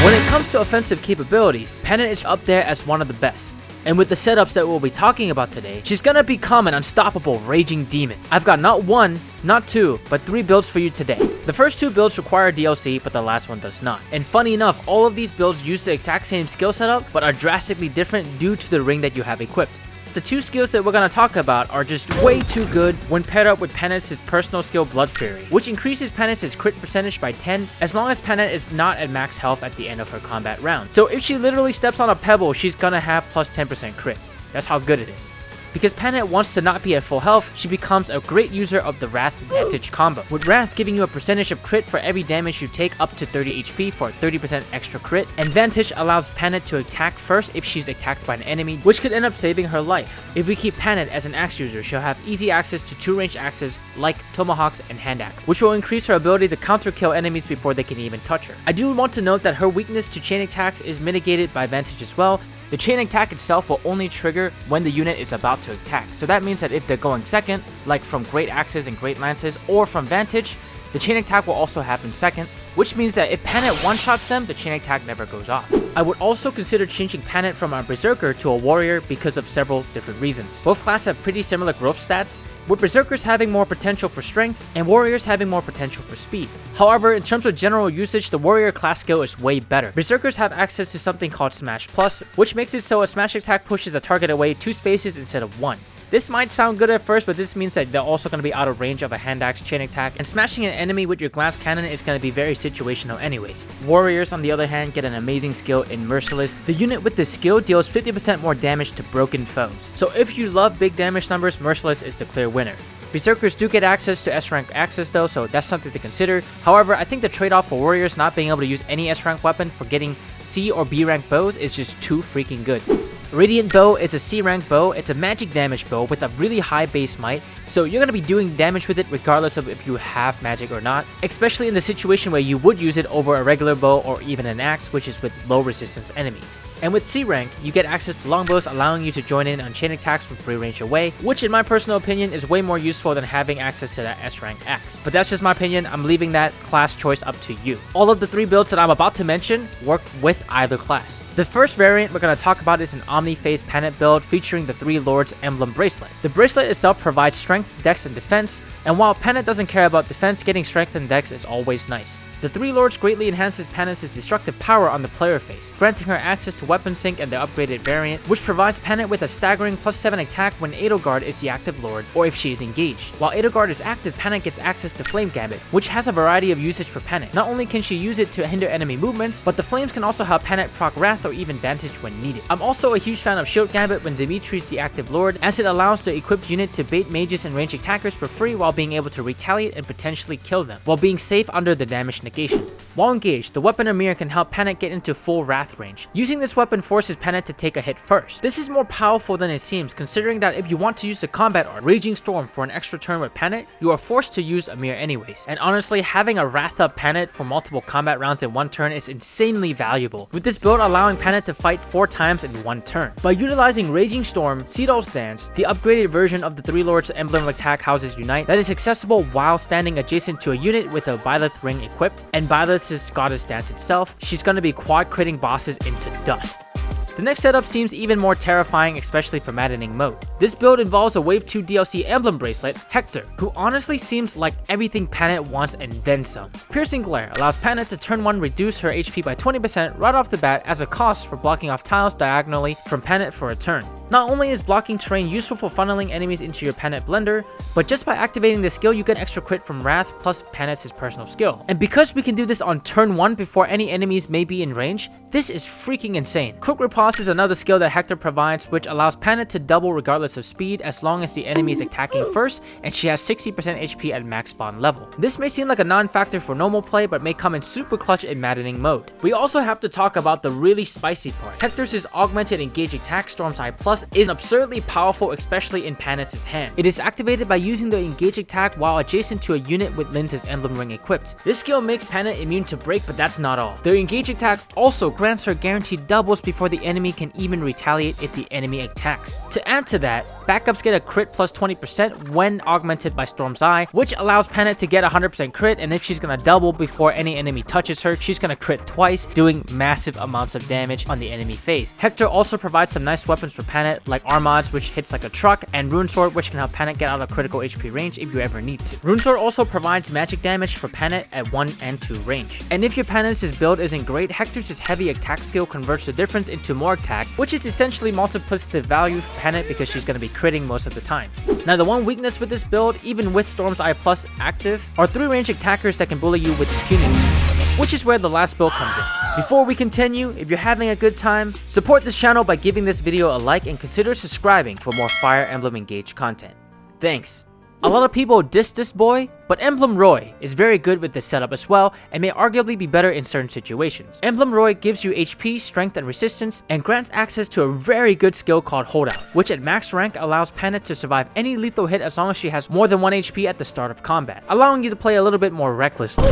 When it comes to offensive capabilities, Panette is up there as one of the best. And with the setups that we'll be talking about today, she's gonna become an unstoppable raging demon. I've got not one, not two, but 3 builds for you today. The first 2 builds require DLC, but the last one does not. And funny enough, all of these builds use the exact same skill setup, but are drastically different due to the ring that you have equipped. The 2 skills that we're gonna talk about are just way too good when paired up with Panette's personal skill Blood Fury, which increases Panette's crit percentage by 10 as long as Panette is not at max health at the end of her combat round. So if she literally steps on a pebble, she's gonna have plus 10% crit. That's how good it is. Because Panette wants to not be at full health, she becomes a great user of the Wrath Vantage combo, with Wrath giving you a percentage of crit for every damage you take up to 30 HP for a 30% extra crit, and Vantage allows Panette to attack first if she's attacked by an enemy, which could end up saving her life. If we keep Panette as an axe user, she'll have easy access to 2 ranged axes like tomahawks and hand axe, which will increase her ability to counter kill enemies before they can even touch her. I do want to note that her weakness to chain attacks is mitigated by Vantage as well. The chain attack itself will only trigger when the unit is about to attack, so that means that if they're going second, like from Great Axes and Great Lances, or from Vantage, the chain attack will also happen second, which means that if Panette one-shots them, the chain attack never goes off. I would also consider changing Panette from a Berserker to a Warrior because of several different reasons. Both classes have pretty similar growth stats, with Berserkers having more potential for strength and Warriors having more potential for speed. However, in terms of general usage, the Warrior class skill is way better. Berserkers have access to something called Smash Plus, which makes it so a smash attack pushes a target away 2 spaces instead of 1. This might sound good at first, but this means that they're also going to be out of range of a hand axe chain attack, and smashing an enemy with your glass cannon is going to be very situational anyways. Warriors, on the other hand, get an amazing skill in Merciless. The unit with this skill deals 50% more damage to broken foes. So if you love big damage numbers, Merciless is the clear winner. Berserkers do get access to S-rank access though, so that's something to consider. However, I think the trade-off for Warriors not being able to use any S-rank weapon for getting C or B rank bows is just too freaking good. Radiant Bow is a C-rank bow. It's a magic damage bow with a really high base might, so you're going to be doing damage with it regardless of if you have magic or not, especially in the situation where you would use it over a regular bow or even an axe, which is with low resistance enemies. And with C-rank, you get access to longbows, allowing you to join in on chain attacks from free range away, which in my personal opinion is way more useful than having access to that S-rank axe. But that's just my opinion. I'm leaving that class choice up to you. All of the 3 builds that I'm about to mention work with either class. The first variant we're going to talk about is an Omni-Phase Panette build featuring the 3 Lords Emblem bracelet. The bracelet itself provides strength, dex, and defense, and while Panette doesn't care about defense, getting strength and dex is always nice. The 3 Lords greatly enhances Panette's destructive power on the player face, granting her access to weapon sync and the upgraded variant, which provides Panette with a staggering plus 7 attack when Edelgard is the active Lord or if she is engaged. While Edelgard is active, Panette gets access to Flame Gambit, which has a variety of usage for Panette. Not only can she use it to hinder enemy movements, but the flames can also help Panette proc Wrath or even Vantage when needed. I'm also a huge fan of Shield Gambit when Dimitri's the active Lord, as it allows the equipped unit to bait mages and ranged attackers for free while being able to retaliate and potentially kill them, while being safe under the damage negation. While engaged, the weapon Amir can help Panette get into full Wrath range. Using this weapon forces Panette to take a hit first. This is more powerful than it seems, considering that if you want to use the combat art Raging Storm for an extra turn with Panette, you are forced to use Amir anyways. And honestly, having a Wrath up Panette for multiple combat rounds in one turn is insanely valuable, with this build allowing Panette to fight 4 times in one turn. By utilizing Raging Storm, Seedall's Dance, the upgraded version of the 3 Lords Emblem attack houses Unite that is accessible while standing adjacent to a unit with a Byleth ring equipped, and Byleth's Goddess Dance itself, she's going to be quad critting bosses into dust. The next setup seems even more terrifying, especially for maddening mode. This build involves a Wave 2 DLC Emblem bracelet, Hector, who honestly seems like everything Panette wants and then some. Piercing Glare allows Panette to turn 1 reduce her HP by 20% right off the bat as a cost for blocking off tiles diagonally from Panette for a turn. Not only is blocking terrain useful for funneling enemies into your Panette blender, but just by activating this skill you get extra crit from Wrath plus Panette's personal skill. And because we can do this on turn 1 before any enemies may be in range, this is freaking insane. Quick Riposte is another skill that Hector provides, which allows Panette to double regardless of speed as long as the enemy is attacking first and she has 60% HP at max spawn level. This may seem like a non-factor for normal play, but may come in super clutch in maddening mode. We also have to talk about the really spicy part. Hector's augmented engage attack Storm's Eye Plus is absurdly powerful, especially in Panette's hand. It is activated by using the engage attack while adjacent to a unit with Linz's Emblem ring equipped. This skill makes Panette immune to break, but that's not all. The engage attack also grants her guaranteed doubles before the enemy can even retaliate if the enemy attacks. To add to that, Backups get a crit plus 20% when augmented by Storm's Eye, which allows Panette to get 100% crit, and if she's gonna double before any enemy touches her, she's gonna crit twice, doing massive amounts of damage on the enemy phase. Hector also provides some nice weapons for Panette, like Armads, which hits like a truck, and Rune Sword, which can help Panette get out of critical HP range if you ever need to. Rune Sword also provides magic damage for Panette at 1 and 2 range. And if your Panette's build isn't great, Hector's heavy attack skill converts the difference into more attack, which is essentially multiplicative value for Panette because she's going to be critting most of the time. Now the one weakness with this build, even with Storm's Eye Plus active, are 3 range attackers that can bully you with impunity, which is where the last build comes in. Before we continue, if you're having a good time, support this channel by giving this video a like and consider subscribing for more Fire Emblem Engage content. Thanks. A lot of people diss this boy, but Emblem Roy is very good with this setup as well and may arguably be better in certain situations. Emblem Roy gives you HP, strength, and resistance, and grants access to a very good skill called Holdout, which at max rank allows Panette to survive any lethal hit as long as she has more than 1 HP at the start of combat, allowing you to play a little bit more recklessly.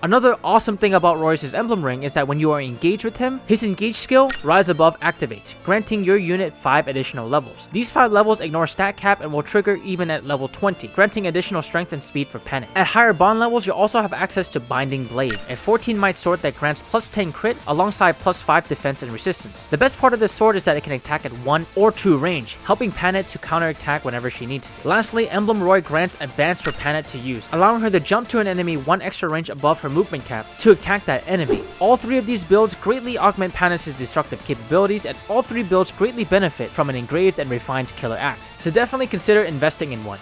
Another awesome thing about Royce's Emblem Ring is that when you are engaged with him, his engage skill, Rise Above, activates, granting your unit 5 additional levels. These 5 levels ignore stat cap and will trigger even at level 20, granting additional strength and speed for Panette. At higher bond levels, you also have access to Binding Blade, a 14 might sword that grants plus 10 crit alongside plus 5 defense and resistance. The best part of this sword is that it can attack at 1 or 2 range, helping Panette to counterattack whenever she needs to. Lastly, Emblem Roy grants advance for Panette to use, allowing her to jump to an enemy 1 extra range above her movement cap to attack that enemy. All 3 of these builds greatly augment Panette's destructive capabilities, and all 3 builds greatly benefit from an engraved and refined killer axe, so definitely consider investing in one.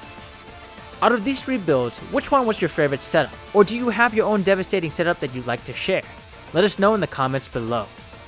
Out of these 3 builds, which one was your favorite setup? Or do you have your own devastating setup that you'd like to share? Let us know in the comments below.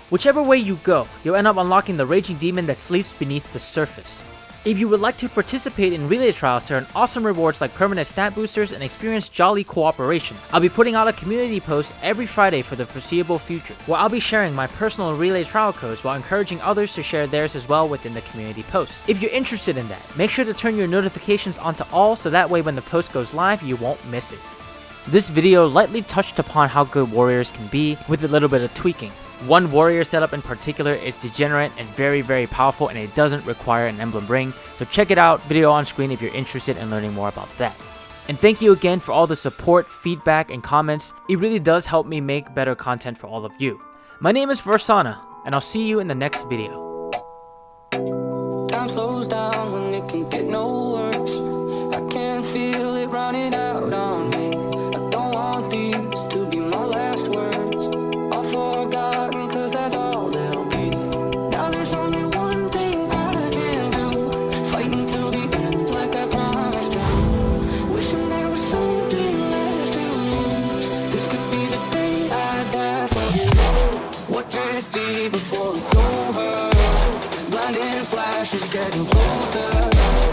Whichever way you go, you'll end up unlocking the raging demon that sleeps beneath the surface. If you would like to participate in relay trials to earn awesome rewards like permanent stat boosters and experience jolly cooperation, I'll be putting out a community post every Friday for the foreseeable future, where I'll be sharing my personal relay trial codes while encouraging others to share theirs as well within the community post. If you're interested in that, make sure to turn your notifications on to all so that way when the post goes live, you won't miss it. This video lightly touched upon how good warriors can be with a little bit of tweaking. One warrior setup in particular is degenerate and very powerful, and it doesn't require an emblem ring, so check it out, video on screen if you're interested in learning more about that. And thank you again for all the support, feedback, and comments. It really does help me make better content for all of you. My name is Varsona, and I'll see you in the next video. Time slows down when it can get no worse. I can feel it running out on me. I don't want these to be my last words. All forgotten, cause that's all they'll be. Now there's only one thing I can do, fight until the end like I promised to. Wishing there was something left to lose. This could be the day I die for you. What can it be before it's over? Blinding flash is getting closer.